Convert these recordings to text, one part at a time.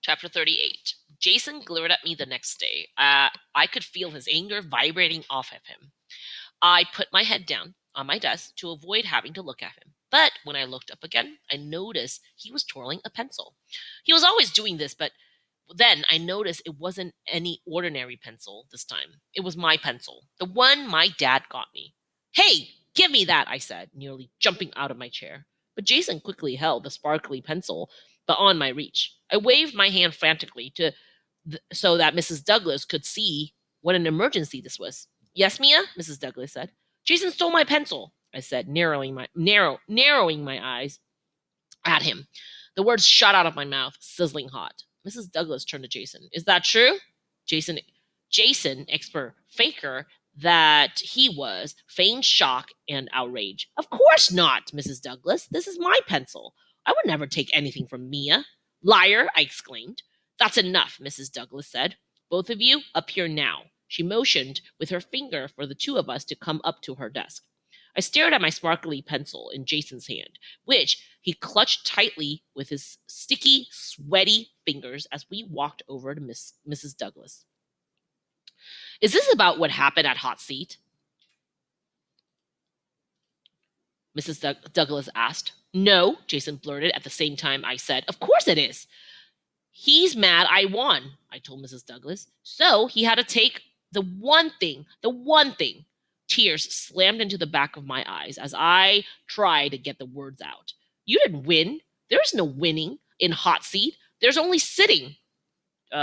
Chapter 38. Jason glared at me the next day. I could feel his anger vibrating off of him. I put my head down on my desk to avoid having to look at him. But when I looked up again, I noticed he was twirling a pencil. He was always doing this, but then I noticed it wasn't any ordinary pencil this time. It was my pencil, the one my dad got me. Hey, give me that, I said, nearly jumping out of my chair. But Jason quickly held the sparkly pencil beyond my reach. I waved my hand frantically so that Mrs. Douglas could see what an emergency this was. Yes, Mia, Mrs. Douglas said. Jason stole my pencil, I said, narrowing my eyes at him. The words shot out of my mouth, sizzling hot. Mrs. Douglas turned to Jason. Is that true? Jason, expert faker that he was, feigned shock and outrage. Of course not, Mrs. Douglas. This is my pencil. I would never take anything from Mia. Liar, I exclaimed. That's enough, Mrs. Douglas said. Both of you up here now. She motioned with her finger for the two of us to come up to her desk. I stared at my sparkly pencil in Jason's hand, which he clutched tightly with his sticky, sweaty fingers as we walked over to Mrs. Douglas. Is this about what happened at Hot Seat? Mrs. Douglas asked. No, Jason blurted at the same time I said, of course it is. He's mad I won, I told Mrs. Douglas. So he had to take the one thing. Tears slammed into the back of my eyes as I tried to get the words out. You didn't win. There's no winning in Hot Seat. There's only sitting,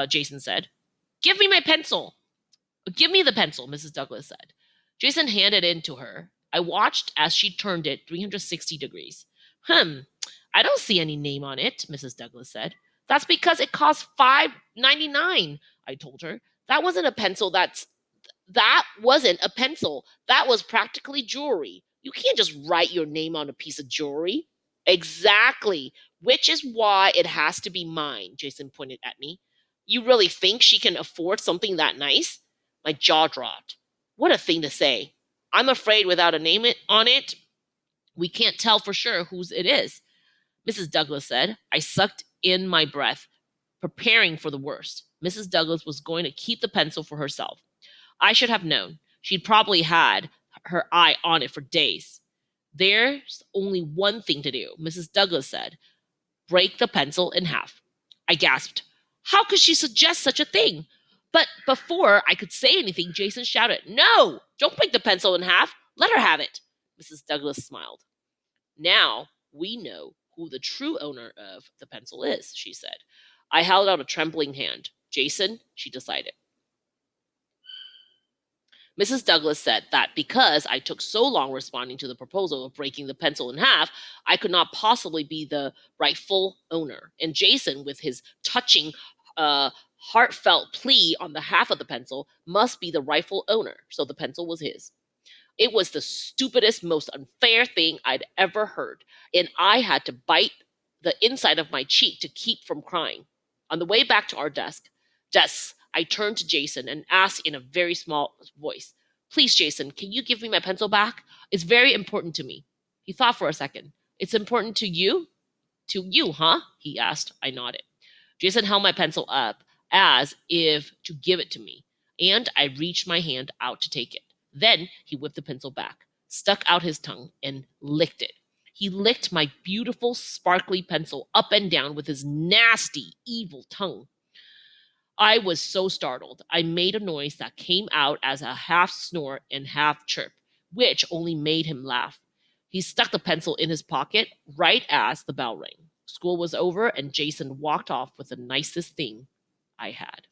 Jason said. Give me my pencil. Give me the pencil, Mrs. Douglas said. Jason handed it to her. I watched as she turned it 360 degrees. I don't see any name on it, Mrs. Douglas said. That's because it cost $5.99, I told her. That wasn't a pencil. That wasn't a pencil. That was practically jewelry. You can't just write your name on a piece of jewelry. Exactly. Which is why it has to be mine, Jason pointed at me. You really think she can afford something that nice? My jaw dropped. What a thing to say. I'm afraid without a name on it, we can't tell for sure whose it is, Mrs. Douglas said. I sucked in my breath, preparing for the worst. Mrs. Douglas was going to keep the pencil for herself. I should have known. She'd probably had her eye on it for days. There's only one thing to do, Mrs. Douglas said. Break the pencil in half. I gasped. How could she suggest such a thing? But before I could say anything, Jason shouted, No! Don't break the pencil in half. Let her have it. Mrs. Douglas smiled. Now we know who the true owner of the pencil is, she said. I held out a trembling hand. Jason, she decided. Mrs. Douglas said that because I took so long responding to the proposal of breaking the pencil in half, I could not possibly be the rightful owner. And Jason, with his touching, heartfelt plea on behalf of the pencil, must be the rightful owner. So the pencil was his. It was the stupidest, most unfair thing I'd ever heard, and I had to bite the inside of my cheek to keep from crying. On the way back to our desks, I turned to Jason and asked in a very small voice, Please, Jason, can you give me my pencil back? It's very important to me. He thought for a second. It's important to you? To you, huh? He asked. I nodded. Jason held my pencil up as if to give it to me, and I reached my hand out to take it. Then he whipped the pencil back, stuck out his tongue, and licked it. He licked my beautiful, sparkly pencil up and down with his nasty, evil tongue. I was so startled. I made a noise that came out as a half snort and half chirp, which only made him laugh. He stuck the pencil in his pocket right as the bell rang. School was over, and Jason walked off with the nicest thing I had.